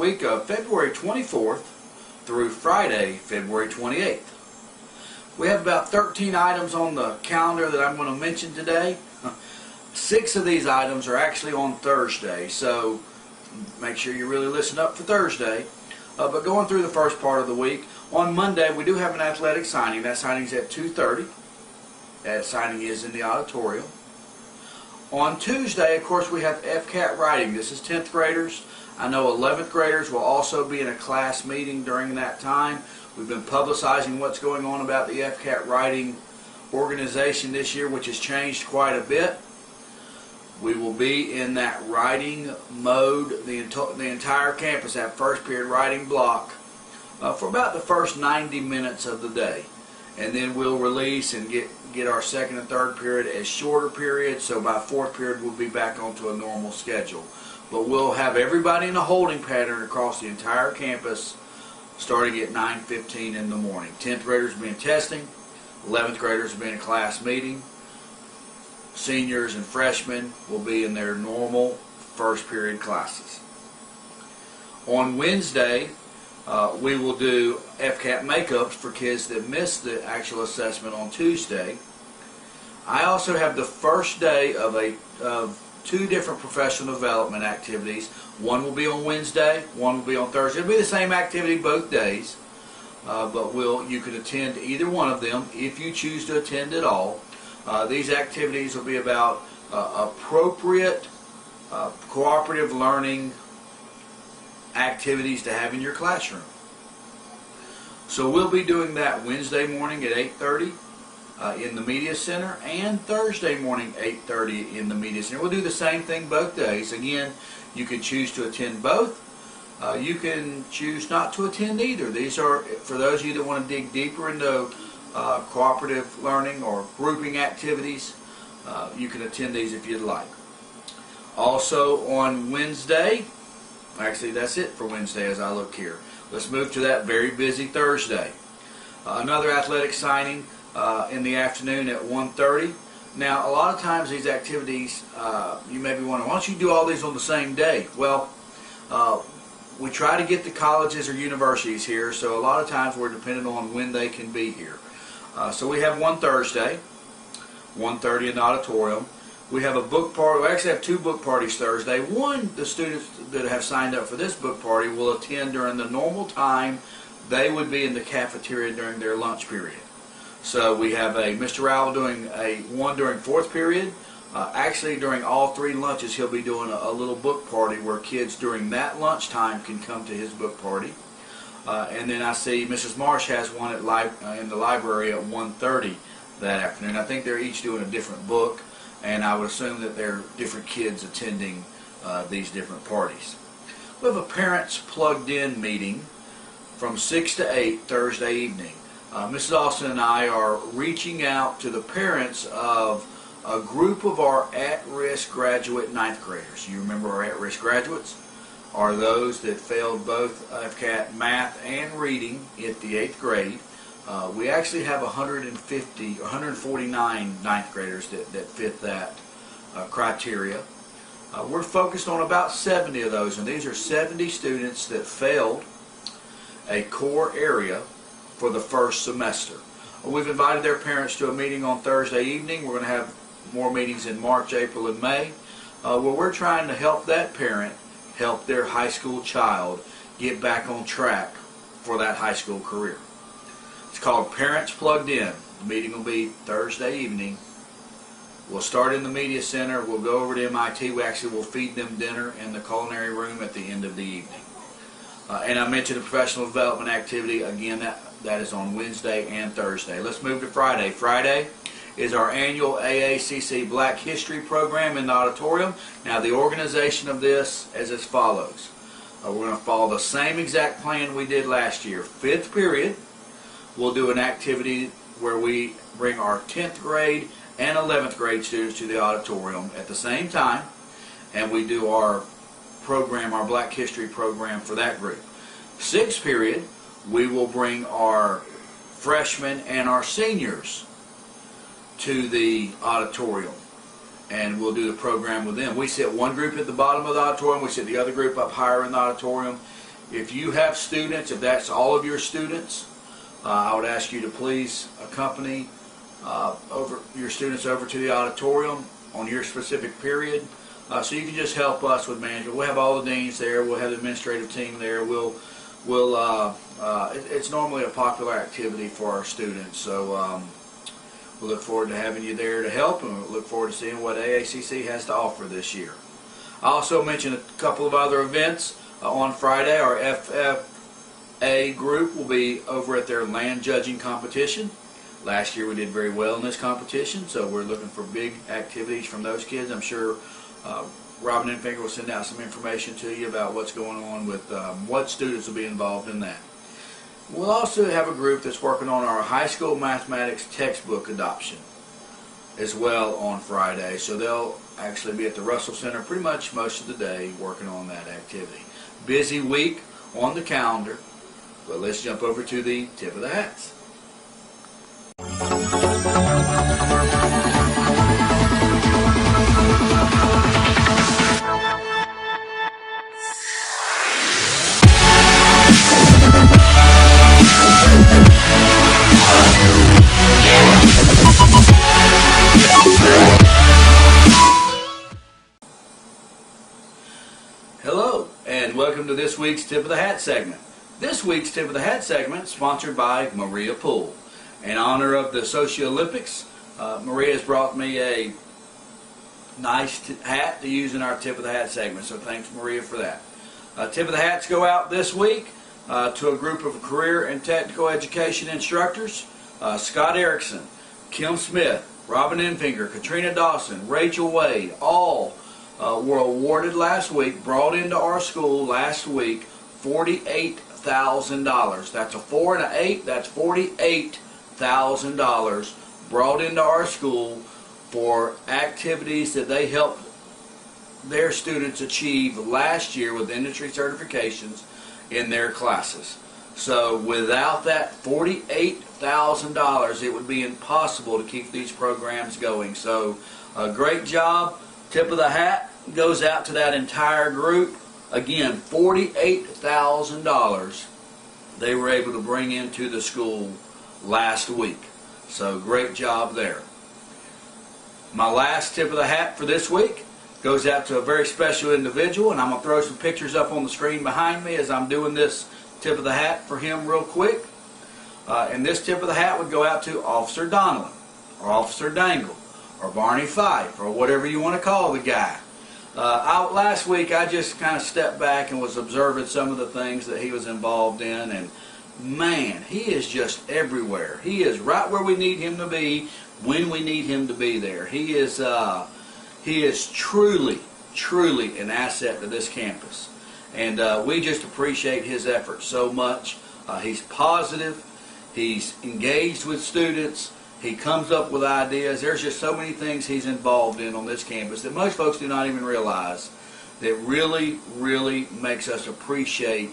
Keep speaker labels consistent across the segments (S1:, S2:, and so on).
S1: week of February 24th through Friday, February 28th. We have about 13 items on the calendar that I'm going to mention today. 6 of these items are actually on Thursday, so make sure you really listen up for Thursday. But going through the first part of the week, on Monday we do have an athletic signing. That signing is at 2:30. That signing is in the auditorium. On Tuesday, of course, we have FCAT writing. This is 10th graders. I know 11th graders will also be in a class meeting during that time. We've been publicizing what's going on about the FCAT writing organization this year, which has changed quite a bit. We will be in that writing mode, the entire campus, that first period writing block, for about the first 90 minutes of the day. And then we'll release and get our second and third period as shorter periods, so by fourth period we'll be back onto a normal schedule. But we'll have everybody in a holding pattern across the entire campus starting at 9:15 in the morning. 10th graders will be in testing, 11th graders will be in a class meeting, seniors and freshmen will be in their normal first period classes. On Wednesday, we will do FCAT makeups for kids that missed the actual assessment on Tuesday. I also have the first day of 2 different professional development activities. One will be on Wednesday, one will be on Thursday. It'll be the same activity both days, but you can attend either one of them if you choose to attend at all. These activities will be about appropriate cooperative learning activities to have in your classroom. So we'll be doing that Wednesday morning at 8:30 in the Media Center, and Thursday morning 8:30 in the Media Center. We'll do the same thing both days. Again, you can choose to attend both. You can choose not to attend either. These are for those of you that want to dig deeper into cooperative learning or grouping activities. You can attend these if you'd like. Also on Wednesday, actually that's it for Wednesday as I look here. Let's move to that very busy Thursday. Another athletic signing in the afternoon at 1:30. Now a lot of times these activities, you may be wondering, why don't you do all these on the same day? Well, we try to get the colleges or universities here, so a lot of times we're dependent on when they can be here. So we have one Thursday, 1:30 in the auditorium. We have a book party. We actually have 2 book parties Thursday. One, the students that have signed up for this book party will attend during the normal time. They would be in the cafeteria during their lunch period. So we have Mr. Rowell doing one during 4th period. Actually, during all 3 lunches, he'll be doing a little book party where kids during that lunchtime can come to his book party. And then I see Mrs. Marsh has one in the library at 1:30 that afternoon. I think they're each doing a different book, and I would assume that they're different kids attending these different parties. We have a Parents Plugged In meeting from 6 to 8 Thursday evening. Mrs. Austin and I are reaching out to the parents of a group of our at-risk graduate 9th graders. You remember our at-risk graduates are those that failed both FCAT math and reading at the 8th grade. We actually have 149 9th graders that fit that criteria. We're focused on about 70 of those, and these are 70 students that failed a core area for the first semester. We've invited their parents to a meeting on Thursday evening. We're going to have more meetings in March, April, and May, where we're trying to help that parent help their high school child get back on track for that high school career. It's called Parents Plugged In. The meeting will be Thursday evening. We'll start in the Media Center. We'll go over to MIT. We actually will feed them dinner in the culinary room at the end of the evening. And I mentioned a professional development activity. Again, that is on Wednesday and Thursday. Let's move to Friday. Friday is our annual AACC Black History program in the auditorium. Now the organization of this is as follows. We're going to follow the same exact plan we did last year. 5th period, we'll do an activity where we bring our 10th grade and 11th grade students to the auditorium at the same time, and we do our program, our Black History program for that group. 6th period, we will bring our freshmen and our seniors to the auditorium, and we'll do the program with them. We sit one group at the bottom of the auditorium, we sit the other group up higher in the auditorium, If you have students, if that's all of your students, I would ask you to please accompany over your students over to the auditorium on your specific period, so you can just help us with management. We'll have all the deans there. We'll have the administrative team there. It's normally a popular activity for our students, so we look forward to having you there to help, and we look forward to seeing what AACC has to offer this year. I also mentioned a couple of other events. On Friday, our FFA group will be over at their land judging competition. Last year we did very well in this competition, so we're looking for big activities from those kids. I'm sure Robin Enfinger will send out some information to you about what's going on with what students will be involved in that. We'll also have a group that's working on our high school mathematics textbook adoption as well on Friday. So they'll actually be at the Russell Center pretty much most of the day working on that activity. Busy week on the calendar, but let's jump over to the tip of the hats. Hello, and welcome to this week's Tip of the Hat segment. This week's Tip of the Hat segment is sponsored by Maria Poole. In honor of the Sochi Olympics, Maria has brought me a nice hat to use in our Tip of the Hat segment, so thanks Maria for that. Tip of the Hats go out this week to a group of career and technical education instructors. Scott Erickson, Kim Smith, Robin Enfinger, Katrina Dawson, Rachel Wade, all were awarded last week, brought into our school last week, $48,000. That's a 4 and an 8, that's $48,000 brought into our school for activities that they helped their students achieve last year with industry certifications in their classes. So without that $48,000, it would be impossible to keep these programs going. So a great job. Tip of the hat goes out to that entire group. Again, $48,000 they were able to bring into the school last week. So great job there. My last tip of the hat for this week goes out to a very special individual, and I'm going to throw some pictures up on the screen behind me as I'm doing this tip of the hat for him real quick. And this tip of the hat would go out to Officer Donlin, or Officer Dangle, or Barney Fife, or whatever you want to call the guy. Last week I just kind of stepped back and was observing some of the things that he was involved in, and man, he is just everywhere. He is right where we need him to be when we need him to be there. He is truly an asset to this campus, and we just appreciate his efforts so much. He's positive, he's engaged with students, he comes up with ideas. There's just so many things he's involved in on this campus that most folks do not even realize, that really makes us appreciate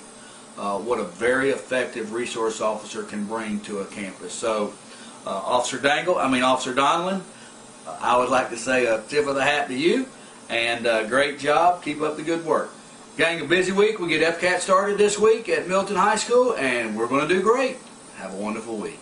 S1: what a very effective resource officer can bring to a campus. So Officer Donlin, I would like to say a tip of the hat to you, and great job. Keep up the good work. Gang, a busy week. We get FCAT started this week at Milton High School, and we're going to do great. Have a wonderful week.